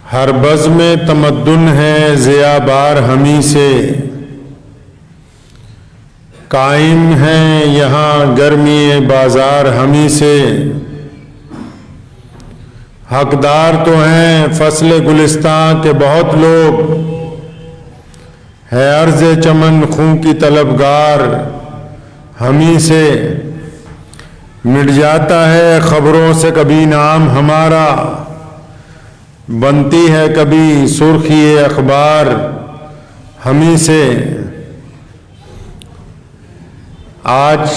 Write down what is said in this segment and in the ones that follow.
हर buzz में तमद्दुन है ज़ियाबार हमी से, कायम है यहाँ गर्मी बाज़ार हमी से। हकदार तो हैं फ़स्ल गुलिस्तां के बहुत लोग, है अर्ज़ चमन खूं की तलबगार हमी से। मिट जाता है ख़बरों से कभी नाम हमारा, बनती है कभी सुर्खी अखबार हमी से। आज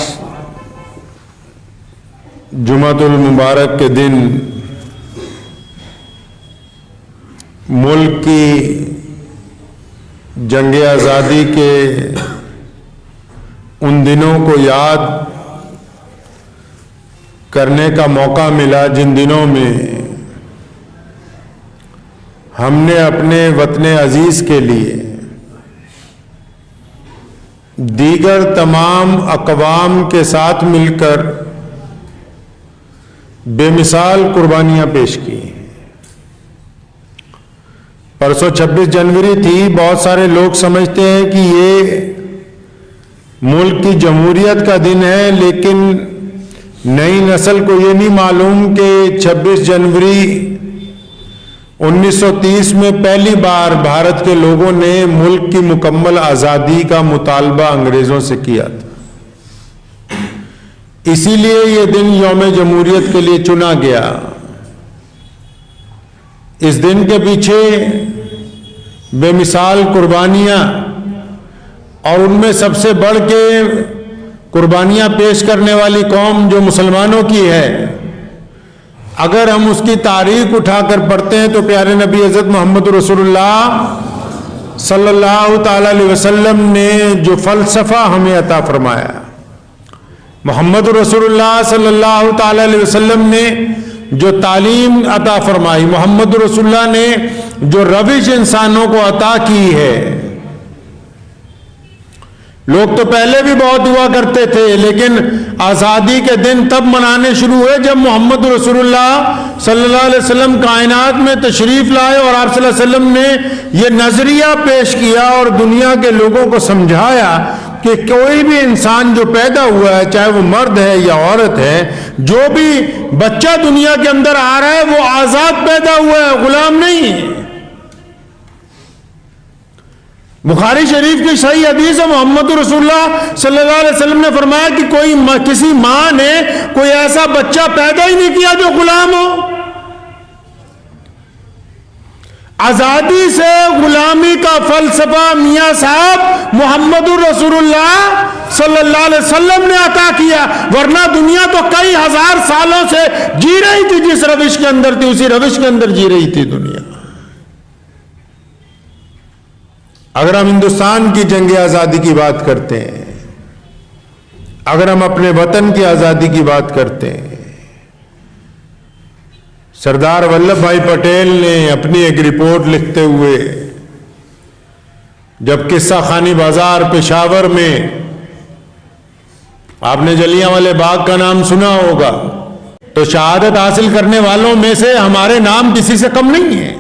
जुमातुल मुबारक के दिन मुल्क की जंग आज़ादी के उन दिनों को याद करने का मौका मिला जिन दिनों में हमने अपने वतन अजीज़ के लिए दीगर तमाम अक़वाम के साथ मिलकर बेमिसाल कुर्बानियां पेश की। परसों 26 जनवरी थी। बहुत सारे लोग समझते हैं कि ये मुल्क की जमहूरियत का दिन है, लेकिन नई नस्ल को ये नहीं मालूम कि 26 जनवरी 1930 में पहली बार भारत के लोगों ने मुल्क की मुकम्मल आज़ादी का मुतालबा अंग्रेज़ों से किया था। इसीलिए ये दिन यौम जमहूरियत के लिए चुना गया। इस दिन के पीछे बेमिसाल कुर्बानियां, और उनमें सबसे बढ़ के कुर्बानियां पेश करने वाली कौम जो मुसलमानों की है, अगर हम उसकी तारीख उठाकर पढ़ते हैं तो प्यारे नबी हज़रत मोहम्मद रसूलुल्लाह सल्लल्लाहु ताला अलैहि वसल्लम ने जो फ़लसफ़ा हमें अता फरमाया, मोहम्मद रसूलुल्लाह सल्लल्लाहु ताला अलैहि वसल्लम ने जो तालीम अता फरमाई, मोहम्मद रसूलुल्लाह ने जो रविश इंसानों को अता की है। लोग तो पहले भी बहुत हुआ करते थे, लेकिन आज़ादी के दिन तब मनाने शुरू हुए जब मोहम्मद रसूलुल्लाह सल्लल्लाहु अलैहि वसल्लम कायनात में तशरीफ लाए और आप सल्लल्लाहु अलैहि वसल्लम ने ये नजरिया पेश किया और दुनिया के लोगों को समझाया कि कोई भी इंसान जो पैदा हुआ है, चाहे वो मर्द है या औरत है, जो भी बच्चा दुनिया के अंदर आ रहा है वो आजाद पैदा हुआ है, गुलाम नहीं है। बुखारी शरीफ की सही हदीस है, मोहम्मद रसूलुल्लाह सल्लल्लाहु अलैहि वसल्लम ने फरमाया कि किसी मां ने कोई ऐसा बच्चा पैदा ही नहीं किया जो गुलाम हो। आजादी से गुलामी का फलसफा मियां साहब मोहम्मद रसूलुल्लाह सल्लल्लाहु अलैहि वसल्लम ने अता किया, वरना दुनिया तो कई हजार सालों से जी रही थी जिस रविश के अंदर थी, उसी रविश के अंदर जी रही थी दुनिया। अगर हम हिंदुस्तान की जंग आज़ादी की बात करते हैं, अगर हम अपने वतन की आज़ादी की बात करते हैं, सरदार वल्लभ भाई पटेल ने अपनी एक रिपोर्ट लिखते हुए जब किस्सा खानी बाजार पेशावर में, आपने जलियांवाले बाग का नाम सुना होगा, तो शहादत हासिल करने वालों में से हमारे नाम किसी से कम नहीं है,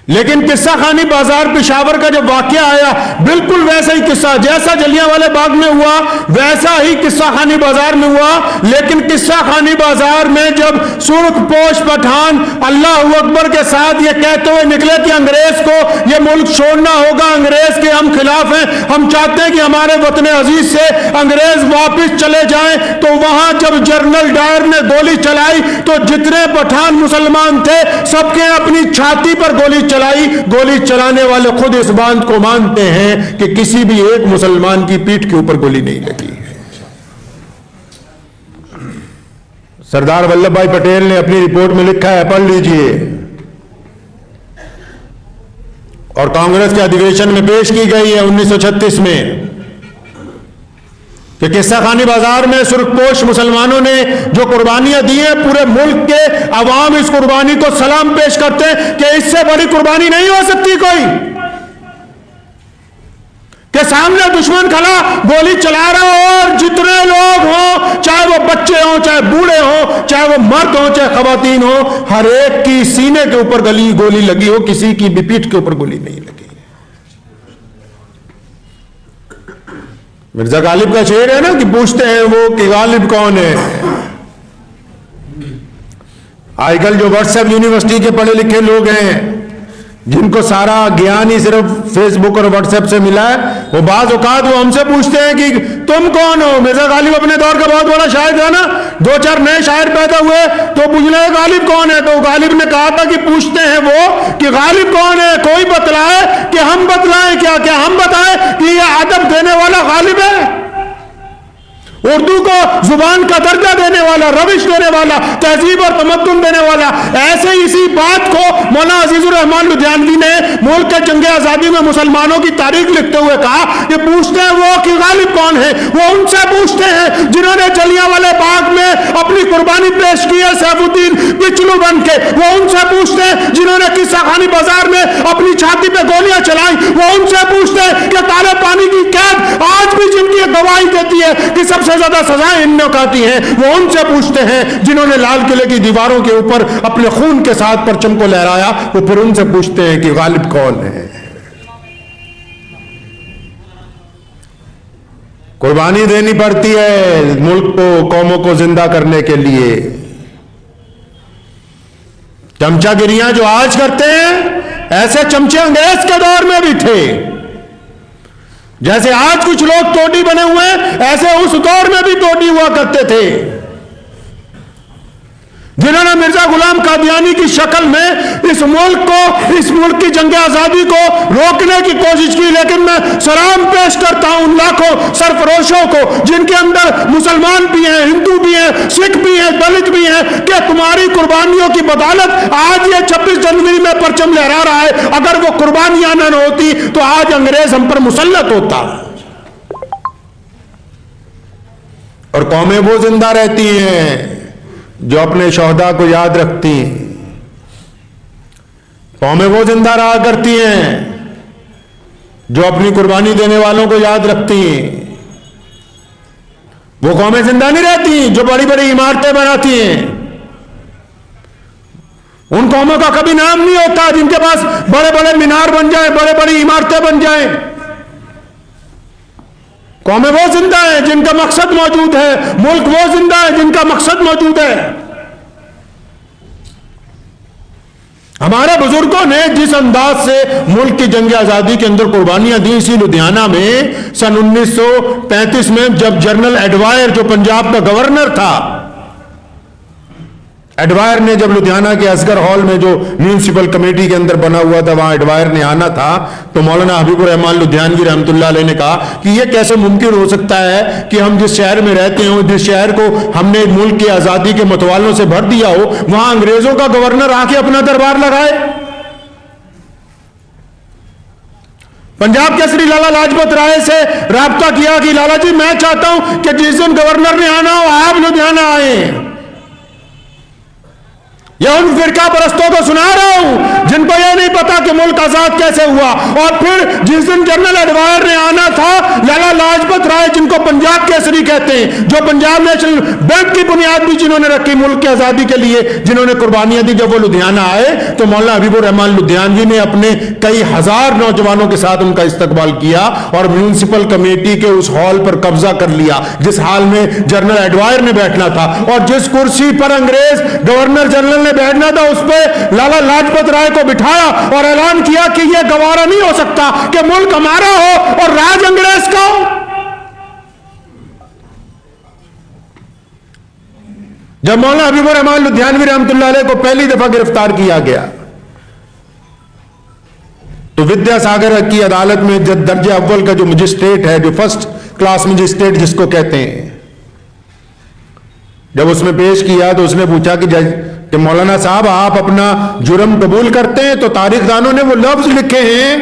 लेकिन किस्सा खानी बाजार पेशावर का जब वाकया आया, बिल्कुल वैसा ही किस्सा जैसा जलियांवाले बाग में हुआ वैसा ही किस्सा खानी बाजार में हुआ। लेकिन किस्सा खानी बाजार में जब सुर्ख पोश पठान अल्लाह अकबर के साथ ये कहते हुए निकले कि अंग्रेज को ये मुल्क छोड़ना होगा, अंग्रेज के हम खिलाफ हैं, हम चाहते हैं कि हमारे वतन अजीज से अंग्रेज वापिस चले जाएं, तो वहां जब जनरल डायर ने गोली चलाई तो जितने पठान मुसलमान थे सबके अपनी छाती पर गोली चलाई। गोली चलाने वाले खुद इस बात को मानते हैं कि किसी भी एक मुसलमान की पीठ के ऊपर गोली नहीं लगी। सरदार वल्लभ भाई पटेल ने अपनी रिपोर्ट में लिखा है, पढ़ लीजिए, और कांग्रेस के अधिवेशन में पेश की गई है 1936 में, कि किस्सा खानी बाजार में सुर्खपोश मुसलमानों ने जो कुर्बानियां दी हैं, पूरे मुल्क के अवाम इस कुर्बानी को सलाम पेश करते हैं कि इससे बड़ी कुर्बानी नहीं हो सकती कोई, कि सामने दुश्मन खड़ा गोली चला रहा हो और जितने लोग हो, चाहे वो बच्चे हो, चाहे बूढ़े हो, चाहे वो मर्द हो, चाहे खवातीन हो, हर एक की सीने के ऊपर गोली लगी हो, किसी की भी पीठ के ऊपर गोली नहीं लगी। मिर्जा गालिब का शेर है ना कि पूछते हैं वो कि गालिब कौन है। आजकल जो व्हाट्सएप यूनिवर्सिटी के पढ़े लिखे लोग हैं, जिनको सारा ज्ञान ही सिर्फ फेसबुक और व्हाट्सएप से मिला है, वो बाज औकात वो हमसे पूछते हैं कि तुम कौन हो। मिर्जा गालिब अपने दौर का बहुत बड़ा शायर था ना, 2-4 नए शायर पैदा हुए तो पूछने गालिब कौन है, तो गालिब ने कहा था कि पूछते हैं वो कि गालिब कौन है, कोई बतलाए कि हम बतलाएं क्या, क्या हम बताएं कि ये अदब देने वाला गालिब है, उर्दू को जुबान का दर्जा देने वाला, रविश देने वाला, तहजीब और तमद्दुन देने वाला। ऐसे इसी बात को मौलाना अजीजुर रहमान लुधियानवी ने मुल्क के जंग आजादी में मुसलमानों की तारीख लिखते हुए कहा कि पूछते हैं वो कि गालिब कौन है। वो उनसे पूछते हैं जिन्होंने जलियांवाले बाग में अपनी कुर्बानी पेश की है सैफुद्दीन पिचलू बन के। वो उनसे पूछते हैं जिन्होंने किस्सा खानी बाजार में अपनी छाती पे गोलियां चलाई। वो उनसे पूछते हैं कि काले पानी की कैद आज भी जिनकी गवाही देती है कि सबसे ज्यादा सजाएं इनने खाती हैं। वो उनसे पूछते हैं जिन्होंने लाल किले की दीवारों के ऊपर अपने खून के साथ परचम को लहराया। वो फिर उनसे पूछते हैं कि गालिब कौन है। कुर्बानी देनी पड़ती है मुल्क को, कौमों को जिंदा करने के लिए। चमचागिरियां जो आज करते हैं, ऐसे चमचे अंग्रेज के दौर में भी थे। जैसे आज कुछ लोग टोटी बने हुए हैं, ऐसे उस दौर में भी टोटी हुआ करते थे, जिन्होंने मिर्जा गुलाम कादियानी की शक्ल में इस मुल्क की जंग आजादी को रोकने की कोशिश की। लेकिन मैं सलाम पेश करता हूं उन लाखों सरफरोशों को जिनके अंदर मुसलमान भी हैं, हिंदू भी हैं, सिख भी हैं, दलित भी हैं, कि तुम्हारी कुर्बानियों की बदौलत आज ये 26 जनवरी में परचम लहरा रहा है। अगर वो कुर्बानियां न होती तो आज अंग्रेज हम पर मुसल्लत होता। और कौमें वो जिंदा रहती हैं जो अपने शोहदा को याद रखती हैं। कौमें वो जिंदा रहा करती हैं जो अपनी कुर्बानी देने वालों को याद रखती हैं। वो कौमें जिंदा नहीं रहती जो बड़ी बड़ी इमारतें बनाती हैं। उन कौमों का कभी नाम नहीं होता जिनके पास बड़े बड़े मीनार बन जाए, बड़े बड़ी इमारतें बन जाए। कौमें वो जिंदा है जिनका मकसद मौजूद है, मुल्क वो जिंदा है जिनका मकसद मौजूद है। हमारे बुजुर्गों ने जिस अंदाज से मुल्क की जंग आजादी के अंदर कुर्बानियां दी, इसी लुधियाना में सन 1935 में जब जनरल एडवायर जो पंजाब का गवर्नर था, एडवायर ने जब लुधियाना के असगर हॉल में जो म्यूनिसिपल कमेटी के अंदर बना हुआ था, वहां एडवायर ने आना था, तो मौलाना हबीबुर रहमान लुधियानवी रहमतुल्लाह अलैह ने कहा कि यह कैसे मुमकिन हो सकता है कि हम जिस शहर में रहते हो, जिस शहर को हमने मुल्क की आजादी के मतवालों से भर दिया हो, वहां अंग्रेजों का गवर्नर आके अपना दरबार लगाए। पंजाब केसरी लाला लाजपत राय से राब्ता किया कि लाला जी मैं चाहता हूं कि जिस दिन गवर्नर ने आना हो आप लुधियाना आए। यह उन फिरका परस्तों को सुना रहा हूं जिनको यह नहीं पता कि मुल्क आजाद कैसे हुआ। और फिर जिस दिन जनरल एडवायर ने आना था, लाला लाजपत राय जिनको पंजाब केसरी कहते हैं, जो पंजाब नेशनल बैंक की बुनियाद भी जिन्होंने रखी मुल्क की आजादी के लिए, जिन्होंने कुर्बानियां दी, जब वो लुधियाना आए तो मौलाना हबीबुर रहमान लुधियानवी ने अपने कई हजार नौजवानों के साथ उनका इस्तकबाल किया और म्यूनिसिपल कमेटी के उस हॉल पर कब्जा कर लिया जिस हाल में जनरल एडवायर ने बैठना था। और जिस कुर्सी पर अंग्रेज गवर्नर जनरल ने बैठना था, उस पर लाला लाजपत राय को बिठाया और ऐलान किया कि यह गवारा नहीं हो सकता कि मुल्क हमारा हो और राज अंग्रेज का हो। जब मौलाना हबीबुर रहमान लुधियानवी रहमतुल्लाह अलैह को पहली दफा गिरफ्तार किया गया तो विद्यासागर की अदालत में दर्जे अव्वल का जो मजिस्ट्रेट है, जो फर्स्ट क्लास मजिस्ट्रेट जिसको कहते हैं, जब उसने पेश किया तो उसने पूछा कि मौलाना साहब आप अपना जुर्म कबूल करते हैं? तो तारीखदानों ने वो लफ्ज लिखे हैं,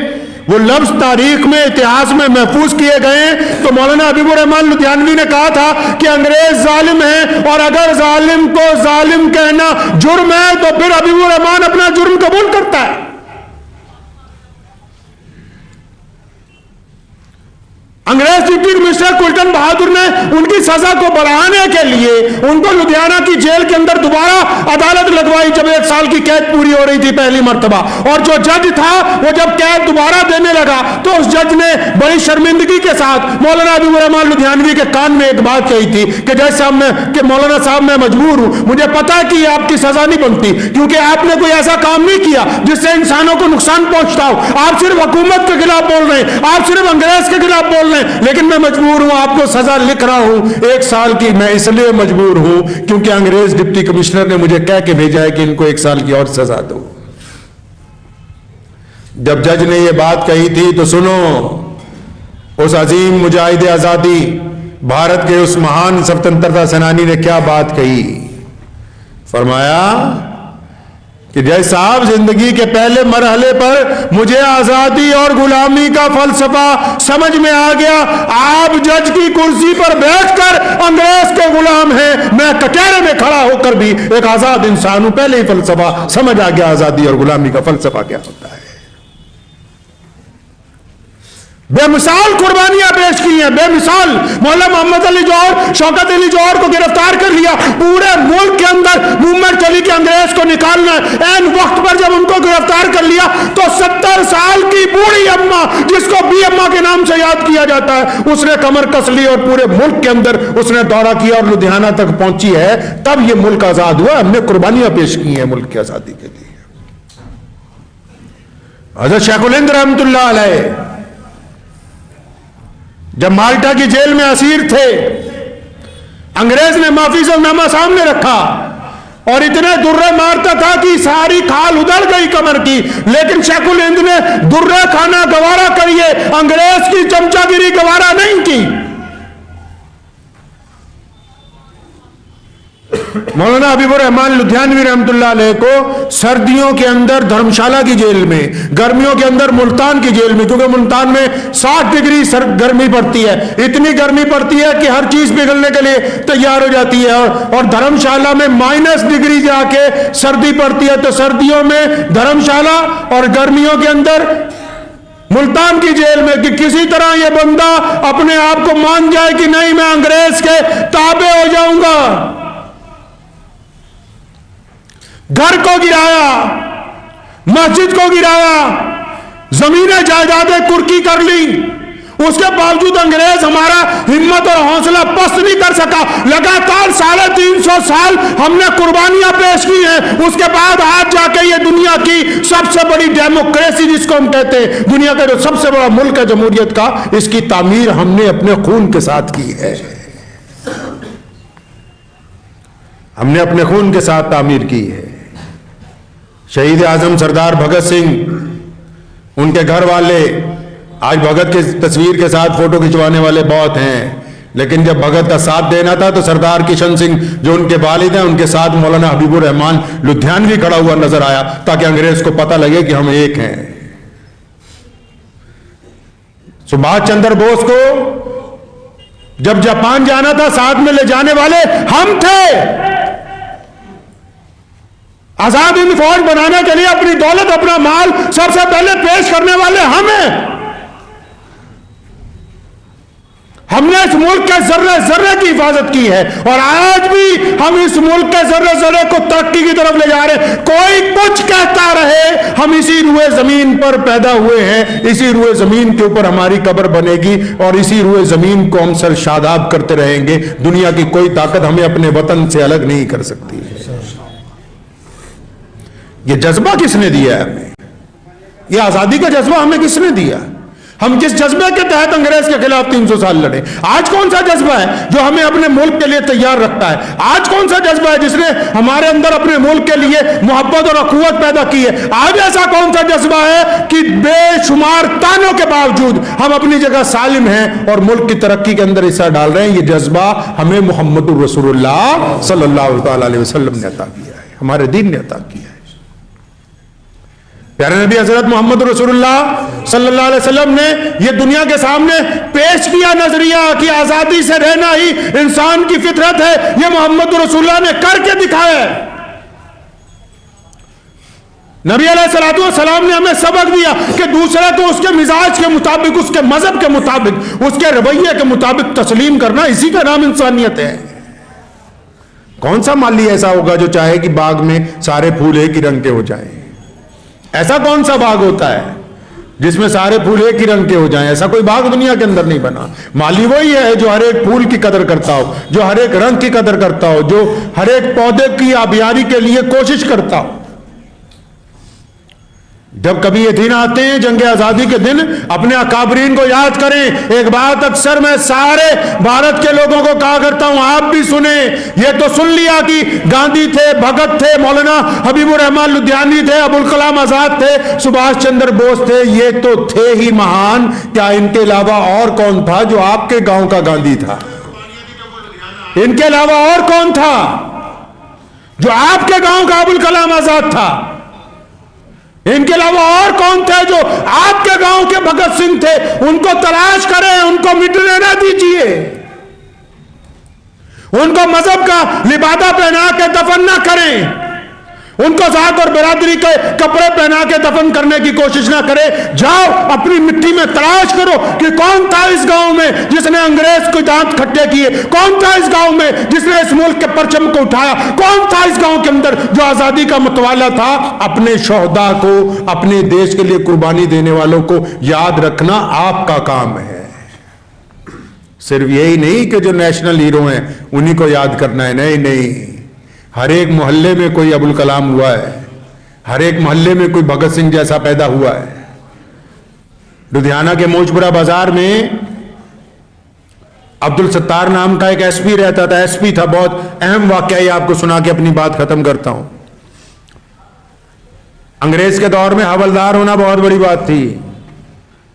वो लफ्ज तारीख में, इतिहास में महफूज किए गए। तो मौलाना हबीबुर रहमान लुधियानवी ने कहा था कि अंग्रेज जालिम है और अगर जालिम को जालिम कहना जुर्म है तो फिर हबीबुर रहमान अपना जुर्म कबूल करता है। डिप्टी कमिश्नर कुल्टन बहादुर ने उनकी सजा को बढ़ाने के लिए उनको लुधियाना की जेल के अंदर दोबारा अदालत लगवाई जब 1 साल की कैद पूरी हो रही थी पहली मर्तबा। और जो जज था वो जब कैद दोबारा देने लगा तो उस जज ने बड़ी शर्मिंदगी के साथ मौलाना हबीबुर रहमान लुधियानवी के कान में एक बात कही थी कि जज साहब कि मौलाना साहब मैं मजबूर हूं, मुझे पता है कि ये आपकी सजा नहीं बनती क्योंकि आपने कोई ऐसा काम नहीं किया जिससे इंसानों को नुकसान पहुंचता हो। आप सिर्फ हुकूमत के खिलाफ बोल रहे हैं, आप सिर्फ अंग्रेज के खिलाफ बोल रहे हैं, लेकिन मैं मजबूर हूं, आपको सजा लिख रहा हूं 1 साल की। मैं इसलिए मजबूर हूं क्योंकि अंग्रेज डिप्टी कमिश्नर ने मुझे कह के भेजा है कि इनको 1 साल की और सजा दो। जब जज ने यह बात कही थी तो सुनो, उस अजीम मुजाहिद आजादी भारत के उस महान स्वतंत्रता सेनानी ने क्या बात कही। फरमाया कि जय साहब, जिंदगी के पहले मरहले पर मुझे आजादी और गुलामी का फलसफा समझ में आ गया। आप जज की कुर्सी पर बैठकर अंग्रेज के गुलाम हैं, मैं कटहरे में खड़ा होकर भी एक आजाद इंसान हूं। पहले ही फलसफा समझ आ गया, आजादी और गुलामी का फलसफा क्या होता है। बेमिसाल कुर्बानियां पेश की हैं, बेमिसाल। मौलाना मोहम्मद अली जौहर, शौकत अली जौहर को गिरफ्तार कर लिया। पूरे मुल्क के अंदर मूवमेंट चली कि अंग्रेज को निकालना है। ऐन वक्त पर जब उनको गिरफ्तार कर लिया तो 70 साल की बूढ़ी अम्मा, जिसको बी अम्मा के नाम से याद किया जाता है, उसने कमर कस ली और पूरे मुल्क के अंदर उसने दौरा किया और लुधियाना तक पहुंची है। तब यह मुल्क आजाद हुआ। हमने कुर्बानियां पेश की हैं मुल्क की आजादी के लिए। हज़रत शेखुल हिंद रहमतुल्लाह अलैह जब माल्टा की जेल में असीर थे, अंग्रेज ने माफीजनामा सामने रखा और इतने दुर्रे मारता था कि सारी खाल उधड़ गई कमर की, लेकिन शेखुल हिंद ने दुर्रे खाना गवारा करिए, अंग्रेज की चमचागिरी गवारा नहीं की। मौलाना हबीबुर रहमान लुधियानवी रहमतुल्लाह अलैह को सर्दियों के अंदर धर्मशाला की जेल में, गर्मियों के अंदर मुल्तान की जेल में, क्योंकि मुल्तान में 60 डिग्री गर्मी पड़ती है, इतनी गर्मी पड़ती है कि हर चीज पिघलने के लिए तैयार हो जाती है। और धर्मशाला में -डिग्री जाके सर्दी पड़ती है। तो सर्दियों में धर्मशाला और गर्मियों के अंदर मुल्तान की जेल में कि किसी तरह यह बंदा अपने आप को मान जाए कि नहीं, मैं अंग्रेज के ताबे हो जाऊंगा। घर को गिराया, मस्जिद को गिराया, जमीनें जायदादें कुर्की कर ली। उसके बावजूद अंग्रेज हमारा हिम्मत और हौसला पस्त नहीं कर सका। लगातार 350 साल हमने कुर्बानियां पेश की हैं। उसके बाद आज जाके ये दुनिया की सबसे बड़ी डेमोक्रेसी जिसको हम कहते हैं, दुनिया का जो सबसे बड़ा मुल्क है जमहूरियत का, इसकी तामीर हमने अपने खून के साथ की है। हमने अपने खून के साथ तामीर की है। शहीद आजम सरदार भगत सिंह, उनके घर वाले, आज भगत की तस्वीर के साथ फोटो खिंचवाने वाले बहुत हैं, लेकिन जब भगत का साथ देना था तो सरदार किशन सिंह जो उनके वालिद हैं, उनके साथ मौलाना हबीबुर रहमान लुधियानवी खड़ा हुआ नजर आया ताकि अंग्रेज को पता लगे कि हम एक हैं। सुभाष चंद्र बोस को जब जापान जाना था, साथ में ले जाने वाले हम थे। आजाद हिंद फौज बनाने के लिए अपनी दौलत, अपना माल सबसे पहले पेश करने वाले हम हैं। हमने इस मुल्क के जर्रे जर्रे की हिफाजत की है और आज भी हम इस मुल्क के जर्रे जर्रे को तरक्की की तरफ ले जा रहे हैं। कोई कुछ कहता रहे, हम इसी रुए जमीन पर पैदा हुए हैं, इसी रुए जमीन के ऊपर हमारी कब्र बनेगी और इसी रुए जमीन को हम सर शादाब करते रहेंगे। दुनिया की कोई ताकत हमें अपने वतन से अलग नहीं कर सकती है। ये जज्बा किसने दिया है हमें? ये आजादी का जज्बा हमें किसने दिया? हम किस जज्बे के तहत अंग्रेज के खिलाफ 300 साल लड़े? आज कौन सा जज्बा है जो हमें अपने मुल्क के लिए तैयार रखता है? आज कौन सा जज्बा है जिसने हमारे अंदर अपने मुल्क के लिए मोहब्बत और अखुवत पैदा की है? आज ऐसा कौन सा जज्बा है कि बेशुमार तानों के बावजूद हम अपनी जगह सालिम हैं और मुल्क की तरक्की के अंदर हिस्सा डाल रहे हैं? ये जज्बा हमें मोहम्मद रसूलुल्लाह सल्लल्लाहु अलैहि वसल्लम ने अता किया है, हमारे दीन ने अता किया है। प्यारे नबी हजरत मोहम्मद रसूलुल्लाह सल्लल्लाहु अलैहि वसल्लम ने यह दुनिया के सामने पेश किया नजरिया कि आजादी से रहना ही इंसान की फितरत है। यह मोहम्मद रसूलुल्लाह ने करके दिखाया है। नबी अलैहिस्सलाम ने हमें सबक दिया कि दूसरा तो उसके मिजाज के मुताबिक, उसके मजहब के मुताबिक, उसके रवैये के मुताबिक तस्लीम करना, इसी का नाम इंसानियत है। कौन सा माली ऐसा होगा जो चाहे कि बाग में सारे फूल एक ही रंग के हो जाएं? ऐसा कौन सा बाग होता है जिसमें सारे फूल एक ही रंग के हो जाएं? ऐसा कोई बाग दुनिया के अंदर नहीं बना। माली वही है जो हर एक फूल की कदर करता हो, जो हर एक रंग की कदर करता हो, जो हर एक पौधे की आबियारी के लिए कोशिश करता हो। जब कभी ये दिन आते हैं जंग आजादी के दिन, अपने अकाबरीन को याद करें। एक बात अक्सर मैं सारे भारत के लोगों को कहा करता हूं, आप भी सुने। ये तो सुन लिया कि गांधी थे, भगत थे, मौलाना हबीबुर रहमान लुधियानवी थे, अबुल कलाम आजाद थे, सुभाष चंद्र बोस थे। ये तो थे ही महान। क्या इनके अलावा और कौन था जो आपके गांव का गांधी था? इनके अलावा और कौन था जो आपके गांव का अबुल कलाम आजाद था? इनके अलावा और कौन थे जो आपके गांव के भगत सिंह थे? उनको तलाश करें, उनको मिटने ना दीजिए, उनको मजहब का लिबादा पहना के दफन ना करें, उनको जात और बिरादरी के कपड़े पहना के दफन करने की कोशिश ना करें। जाओ अपनी मिट्टी में तलाश करो कि कौन था इस गांव में जिसने अंग्रेज को दांत खट्टे किए, कौन था इस गांव में जिसने इस मुल्क के परचम को उठाया, कौन था इस गांव के अंदर जो आजादी का मतवाला था। अपने शोहदा को, अपने देश के लिए कुर्बानी देने वालों को याद रखना आपका काम है। सिर्फ यही नहीं कि जो नेशनल हीरो हैं उन्हीं को याद करना है, नहीं नहीं। हर एक मोहल्ले में कोई अबुल कलाम हुआ है, हर एक मोहल्ले में कोई भगत सिंह जैसा पैदा हुआ है। लुधियाना के मौजपुरा बाजार में अब्दुल सत्तार नाम का एक एसपी रहता था, एसपी था। बहुत अहम वाकया ये आपको सुना के अपनी बात खत्म करता हूं। अंग्रेज के दौर में हवलदार होना बहुत बड़ी बात थी।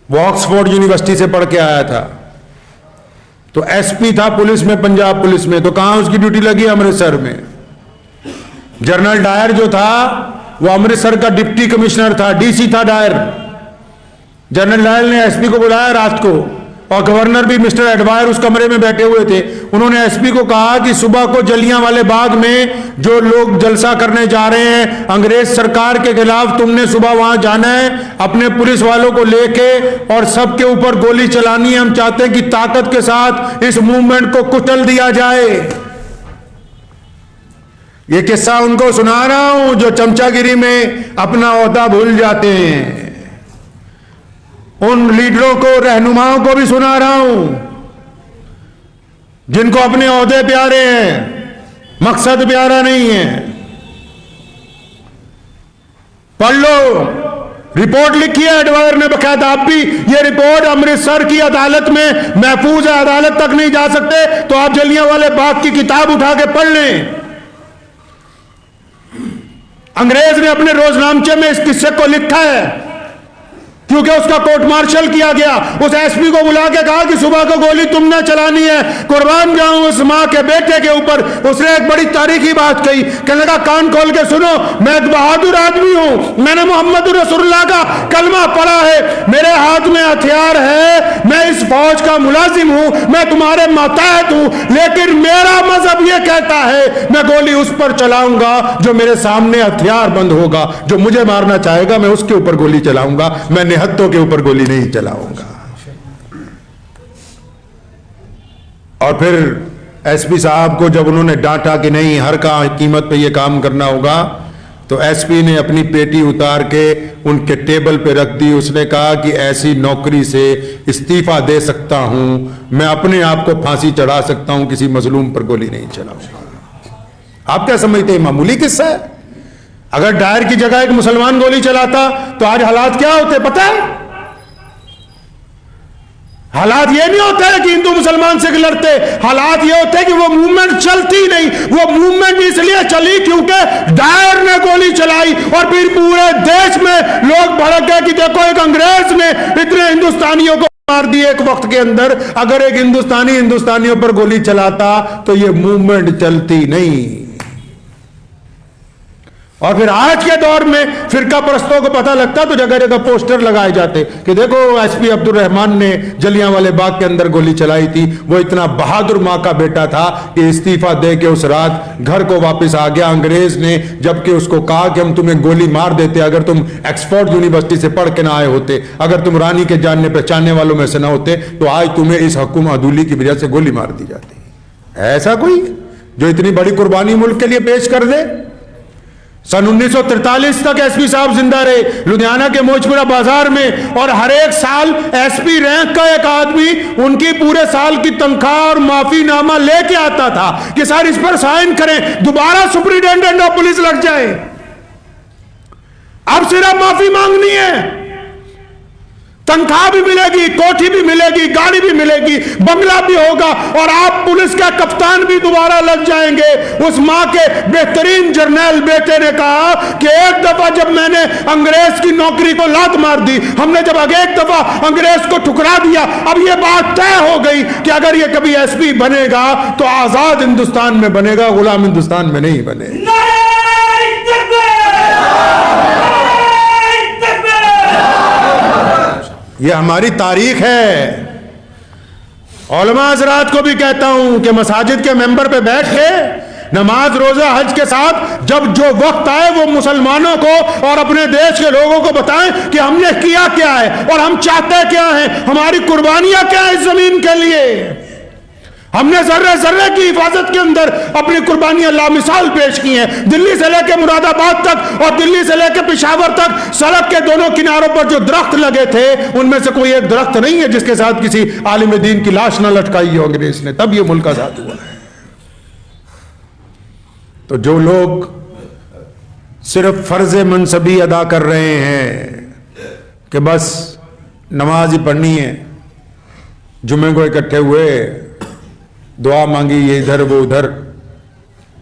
वो ऑक्सफोर्ड यूनिवर्सिटी से पढ़ के आया था, तो एसपी था पुलिस में, पंजाब पुलिस में। तो कहां उसकी ड्यूटी लगी? अमृतसर में। जनरल डायर जो था वो अमृतसर का डिप्टी कमिश्नर था, डीसी था डायर। जनरल डायर ने एसपी को बुलाया रात को, और गवर्नर भी मिस्टर एडवायर उस कमरे में बैठे हुए थे। उन्होंने एसपी को कहा कि सुबह को जलियांवाले बाग में जो लोग जलसा करने जा रहे हैं अंग्रेज सरकार के खिलाफ, तुमने सुबह वहां जाना है अपने पुलिस वालों को लेके, और सबके ऊपर गोली चलानी है। हम चाहते हैं कि ताकत के साथ इस मूवमेंट को कुचल दिया जाए। ये किस्सा उनको सुना रहा हूं जो चमचागिरी में अपना ओहदा भूल जाते हैं। उन लीडरों को, रहनुमाओं को भी सुना रहा हूं जिनको अपने ओहदे प्यारे हैं, मकसद प्यारा नहीं है। पढ़ लो, रिपोर्ट लिखी है एडवायर ने बकायदा। आप भी ये रिपोर्ट अमृतसर की अदालत में महफूज है, अदालत तक नहीं जा सकते तो आप जलियांवाले बाग की किताब उठा के पढ़ लें। अंग्रेज ने अपने रोजनामचे में इस किस्से को लिखा है, क्योंकि उसका कोर्ट मार्शल किया गया। उस एसपी को बुला के कहा कि सुबह को गोली तुमने चलानी है, कुर्बान जाऊं उस मां के बेटे के ऊपर। उसने एक बड़ी तारीखी बात कही, कहने लगा कान खोल के सुनो, मैं एक बहादुर आदमी हूं, मैंने मोहम्मद रसूलुल्लाह का कलमा पढ़ा है, मेरे हाथ में हथियार है, मैं इस फौज का मुलाजिम हूं, मैं तुम्हारे मातहत हूं, लेकिन मेरा मजहब यह कहता है मैं गोली उस पर चलाऊंगा जो मेरे सामने हथियार बंद होगा, जो मुझे मारना चाहेगा मैं उसके ऊपर गोली चलाऊंगा, मैं निहत्तों के ऊपर गोली नहीं चलाऊंगा। और फिर एसपी साहब को जब उन्होंने डांटा कि नहीं हर का कीमत पे ये काम करना होगा, तो एसपी ने अपनी पेटी उतार के उनके टेबल पे रख दी। उसने कहा कि ऐसी नौकरी से इस्तीफा दे सकता हूं, मैं अपने आप को फांसी चढ़ा सकता हूं, किसी मजलूम पर गोली नहीं चलाऊंगा। आप क्या समझते हैं मामूली किस्सा है? अगर डायर की जगह एक मुसलमान गोली चलाता तो आज हालात क्या होते पता है? हालात ये नहीं होते कि हिंदू मुसलमान से लड़ते, हालात ये होते कि वो मूवमेंट चलती नहीं। वो मूवमेंट इसलिए चली क्योंकि डायर ने गोली चलाई, और फिर पूरे देश में लोग भड़क गए कि देखो एक अंग्रेज ने इतने हिंदुस्तानियों को मार दिए एक वक्त के अंदर। अगर एक हिंदुस्तानी हिंदुस्तानियों पर गोली चलाता तो ये मूवमेंट चलती नहीं। और फिर आज के दौर में फिरका परस्तों को पता लगता तो जगह जगह पोस्टर लगाए जाते कि देखो एसपी अब्दुल रहमान ने जलियांवाले बाग के अंदर गोली चलाई थी, वो इतना बहादुर मां का बेटा था कि इस्तीफा दे के उस रात घर को वापस आ गया। अंग्रेज ने जबकि उसको कहा कि हम तुम्हें गोली मार देते अगर तुम ऑक्सफोर्ड यूनिवर्सिटी से पढ़ के ना आए होते, अगर तुम रानी के जानने पहचानने वालों में से ना होते, तो आज तुम्हें इस हुक्म अदूली की वजह से गोली मार दी जाती। ऐसा कोई जो इतनी बड़ी कुर्बानी मुल्क के लिए पेश कर दे। सन 1943 तक एसपी साहब जिंदा रहे लुधियाना के मोचपुरा बाजार में, और हर एक साल एसपी रैंक का एक आदमी उनकी पूरे साल की तनख्वाह और माफीनामा लेके आता था कि सर इस पर साइन करें, दोबारा सुपरिटेंडेंट ऑफ पुलिस लग जाए। अब सिर्फ माफी मांगनी है, तनख्वाह भी मिलेगी, कोठी भी मिलेगी, गाड़ी भी मिलेगी, बंगला भी होगा, और आप पुलिस का कप्तान भी दोबारा लग जाएंगे। उस मां के बेहतरीन जर्नैल बेटे ने कहा कि एक दफा जब मैंने अंग्रेज की नौकरी को लात मार दी, हमने जब एक दफा अंग्रेज को ठुकरा दिया, अब यह बात तय हो गई कि अगर यह कभी एसपी बनेगा तो आजाद हिंदुस्तान में बनेगा, गुलाम हिंदुस्तान में नहीं बनेगा। ये हमारी तारीख है। उलमा हज़रात को भी कहता हूं कि मसाजिद के मेंबर पे बैठ के नमाज रोजा हज के साथ जब जो वक्त आए वो मुसलमानों को और अपने देश के लोगों को बताएं कि हमने किया क्या है और हम चाहते क्या हैं, हमारी कुर्बानियां क्या है इस जमीन के लिए। हमने जर्रे जर्रे की हिफाजत के अंदर अपनी कुर्बानियां लामिसाल पेश की हैं। दिल्ली से लेकर मुरादाबाद तक और दिल्ली से लेकर पेशावर तक सड़क के दोनों किनारों पर जो दरख्त लगे थे उनमें से कोई एक दरख्त नहीं है जिसके साथ किसी आलिम दीन की लाश न लटकाई हो अंग्रेज ने, तब ये मुल्क आजाद हुआ है। तो जो लोग सिर्फ फर्ज मनसबी अदा कर रहे हैं कि बस नमाज ही पढ़नी है, जुमे को इकट्ठे हुए दुआ मांगी ये इधर वो उधर,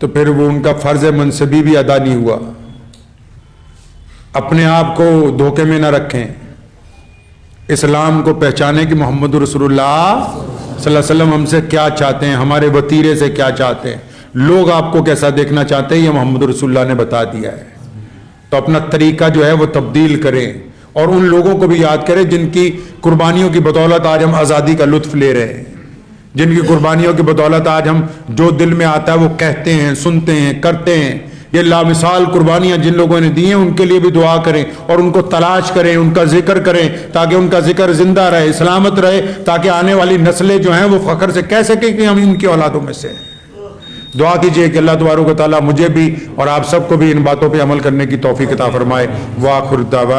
तो फिर वो उनका फर्ज मनसबी भी अदा नहीं हुआ। अपने आप को धोखे में न रखें, इस्लाम को पहचाने कि मोहम्मद रसूलुल्लाह सल्लल्लाहु अलैहि वसल्लम हमसे क्या चाहते हैं, हमारे वतीरे से क्या चाहते हैं, लोग आपको कैसा देखना चाहते हैं, ये मोहम्मद रसूलुल्लाह ने बता दिया है। तो अपना तरीका जो है वो तब्दील करें और उन लोगों को भी याद करें जिनकी कुर्बानियों की बदौलत आज हम आज़ादी का लुत्फ ले रहे हैं, जिनकी कुर्बानियों की बदौलत आज हम जो दिल में आता है वो कहते हैं, सुनते हैं, करते हैं। ये लामिसाल कुर्बानियां जिन लोगों ने दी हैं उनके लिए भी दुआ करें और उनको तलाश करें, उनका जिक्र करें ताकि उनका जिक्र जिंदा रहे, सलामत रहे, ताकि आने वाली नस्लें जो हैं वो फख्र से कह सकें कि हम इनकी औलादों में से हैं। दुआ कीजिए कि अल्लाह तबारक व तआला मुझे भी और आप सबको भी इन बातों पर अमल करने की तौफीक अता फरमाए। वाखिर दावा।